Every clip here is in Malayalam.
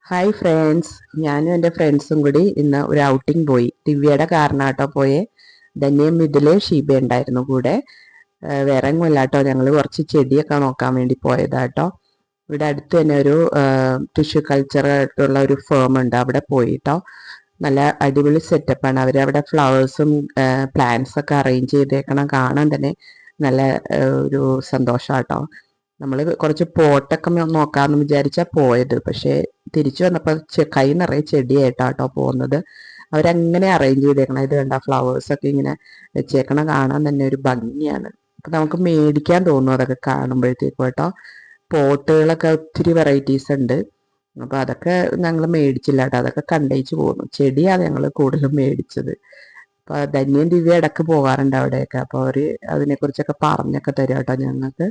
ഹായ് ഫ്രണ്ട്സ്, ഞാനും എൻ്റെ ഫ്രണ്ട്സും കൂടി ഇന്ന് ഒരു ഔട്ടിംഗ് പോയി. ദിവ്യയുടെ കാറിനാട്ടോ പോയെ. ധന്യയും ഇതില് ഷീബ ഉണ്ടായിരുന്നു കൂടെ. വേറെ ഒന്നുമില്ലാട്ടോ, ഞങ്ങൾ കുറച്ച് ചെടിയൊക്കെ നോക്കാൻ വേണ്ടി പോയതാട്ടോ. ഇവിടെ അടുത്ത് തന്നെ ഒരു ടിഷ്യൂ കൾച്ചർ ആയിട്ടുള്ള ഒരു ഫേം ഉണ്ട്, അവിടെ പോയിട്ടോ. നല്ല അടിപൊളി സെറ്റപ്പാണ്. അവരവിടെ ഫ്ലവേഴ്സും പ്ലാന്റ്സ് ഒക്കെ അറേഞ്ച് ചെയ്തേക്കണം. കാണാൻ തന്നെ നല്ല ഒരു സന്തോഷാട്ടോ. നമ്മൾ കുറച്ച് പോട്ടൊക്കെ നോക്കാമെന്ന് വിചാരിച്ചാൽ പോയത്, പക്ഷേ തിരിച്ചു വന്നപ്പോൾ കൈ നിറയെ ചെടിയായിട്ടാട്ടോ പോകുന്നത്. അവരങ്ങനെ അറേഞ്ച് ചെയ്തേക്കണം. ഇത് കണ്ട ഫ്ലവേഴ്സൊക്കെ ഇങ്ങനെ വെച്ചേക്കണം, കാണാൻ തന്നെ ഒരു ഭംഗിയാണ്. അപ്പം നമുക്ക് മേടിക്കാൻ തോന്നും അതൊക്കെ കാണുമ്പോഴത്തേക്കും കേട്ടോ. പോട്ടുകളൊക്കെ ഒത്തിരി വെറൈറ്റീസ് ഉണ്ട്. അപ്പോൾ അതൊക്കെ ഞങ്ങൾ മേടിച്ചില്ല കേട്ടോ, അതൊക്കെ കണ്ടേച്ച് പോകുന്നു. ചെടിയാണ് ഞങ്ങൾ കൂടുതലും മേടിച്ചത്. അപ്പോൾ ധന്യയും ദിവ്യ ഇടയ്ക്ക് പോകാറുണ്ട് അവിടെയൊക്കെ. അപ്പോൾ അവർ അതിനെക്കുറിച്ചൊക്കെ പറഞ്ഞൊക്കെ തരും കേട്ടോ ഞങ്ങൾക്ക്.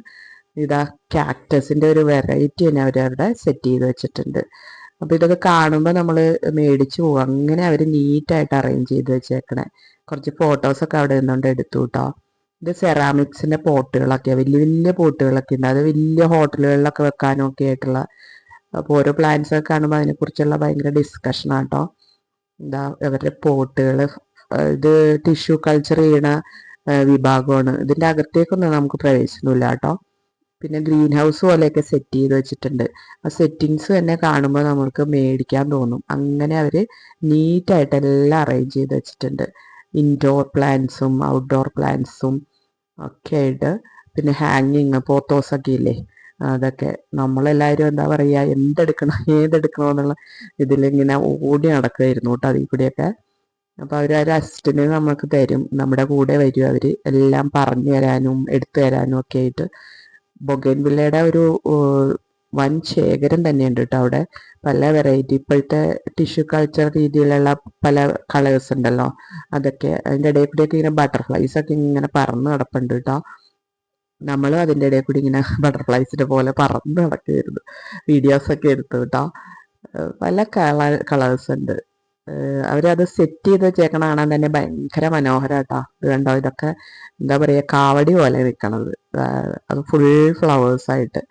ഇതാ കാക്ടസിൻ്റെ ഒരു വെറൈറ്റി തന്നെ അവരവിടെ സെറ്റ് ചെയ്ത് വെച്ചിട്ടുണ്ട്. അപ്പോൾ ഇതൊക്കെ കാണുമ്പോൾ നമ്മൾ മേടിച്ചു പോകും. അങ്ങനെ അവർ നീറ്റായിട്ട് അറേഞ്ച് ചെയ്ത് വെച്ചേക്കണേ. കുറച്ച് ഫോട്ടോസൊക്കെ അവിടെ നിന്നുകൊണ്ട് എടുത്തു കേട്ടോ. ഇത് സെറാമിക്സിൻ്റെ പോട്ടുകളൊക്കെയാണ്, വലിയ വലിയ പോട്ടുകളൊക്കെ ഉണ്ട്. അത് വലിയ ഹോട്ടലുകളിലൊക്കെ വെക്കാനും ഒക്കെ ആയിട്ടുള്ള. അപ്പോൾ ഓരോ പ്ലാന്റ്സ് ഒക്കെ കാണുമ്പോൾ അതിനെക്കുറിച്ചുള്ള ഭയങ്കര ഡിസ്കഷനാണ് കേട്ടോ. എന്താ അവരുടെ പോട്ടുകൾ. ഇത് ടിഷ്യൂ കൾച്ചർ ചെയ്യണ വിഭാഗമാണ്. ഇതിൻ്റെ അകത്തേക്കൊന്നും നമുക്ക് പ്രവേശനമില്ല കേട്ടോ. പിന്നെ ഗ്രീൻ ഹൗസ് പോലെയൊക്കെ സെറ്റ് ചെയ്ത് വെച്ചിട്ടുണ്ട്. ആ സെറ്റിങ്സ് തന്നെ കാണുമ്പോൾ നമ്മൾക്ക് മേടിക്കാൻ തോന്നും. അങ്ങനെ അവർ നീറ്റായിട്ട് എല്ലാം അറേഞ്ച് ചെയ്ത് വെച്ചിട്ടുണ്ട്. ഇൻഡോർ പ്ലാന്റ്സും ഔട്ട്ഡോർ പ്ലാന്റ്സും ഒക്കെ ആയിട്ട്. പിന്നെ ഹാങ്ങിങ് പോത്തോസൊക്കെ ഇല്ലേ, അതൊക്കെ. നമ്മളെല്ലാവരും എന്താ പറയുക, എന്തെടുക്കണം ഏതെടുക്കണോ എന്നുള്ള ഇതിലിങ്ങനെ ഓടി നടക്കുമായിരുന്നു കേട്ടോ അതിൽ കൂടിയൊക്കെ. അപ്പോൾ അവർ ഒരു അസിസ്റ്റന്റ് നമുക്ക് തരും, നമ്മുടെ കൂടെ വരും അവർ, എല്ലാം പറഞ്ഞു തരാനും എടുത്തു തരാനും ഒക്കെ ആയിട്ട്. ബൊഗൈൻവില്ലയുടെ ഒരു വൻ ശേഖരം തന്നെയുണ്ട് കേട്ടോ അവിടെ. പല വെറൈറ്റി ഇപ്പോഴത്തെ ടിഷ്യൂ കൾച്ചർ രീതിയിലുള്ള പല കളേഴ്സ് ഉണ്ടല്ലോ, അതൊക്കെ. അതിൻ്റെ ഇടയിൽ കൂടിയൊക്കെ ഇങ്ങനെ ബട്ടർഫ്ലൈസ് ഒക്കെ ഇങ്ങനെ പറന്ന് നടപ്പുണ്ട് കേട്ടോ. നമ്മളും അതിൻ്റെ ഇടയിൽ കൂടി ഇങ്ങനെ ബട്ടർഫ്ലൈസിൻ്റെ പോലെ പറന്ന് നടക്കുമായിരുന്നു. വീഡിയോസൊക്കെ എടുത്തു കേട്ടോ. പല കളേഴ്സ് ഉണ്ട്. അവരത് സെറ്റ് ചെയ്ത് വെച്ചേക്കണ കാണാൻ തന്നെ ഭയങ്കര മനോഹരം കേട്ടോ. ഇത് കണ്ടോ, ഇതൊക്കെ എന്താ പറയുക, കാവടി പോലെ നിൽക്കണത്. അത് ഫുൾ ഫ്ലവേഴ്സായിട്ട്.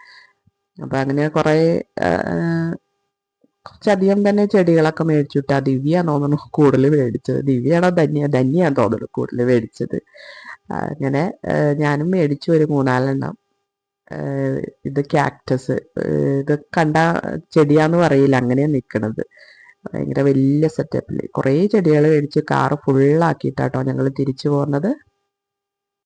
അപ്പം അങ്ങനെ കുറച്ചധികം തന്നെ ചെടികളൊക്കെ മേടിച്ചുവിട്ടാ. ദിവ്യയാന്ന് തോന്നുന്നു കൂടുതൽ മേടിച്ചത്. ദിവ്യയാണോ ധന്യയാന്ന് തോന്നുന്നു കൂടുതൽ മേടിച്ചത്. അങ്ങനെ ഞാനും മേടിച്ചു ഒരു 3-4 എണ്ണം. ഇത് കാക്ടസ്. ഇത് കണ്ട ചെടിയാന്ന് പറയില്ല, അങ്ങനെയാണ് നിൽക്കണത്. ഭയങ്കര വലിയ സെറ്റപ്പിൽ കുറേ ചെടികൾ മേടിച്ച് കാറ് ഫുള്ളാക്കിയിട്ടാട്ടോ ഞങ്ങൾ തിരിച്ചു പോകുന്നത്.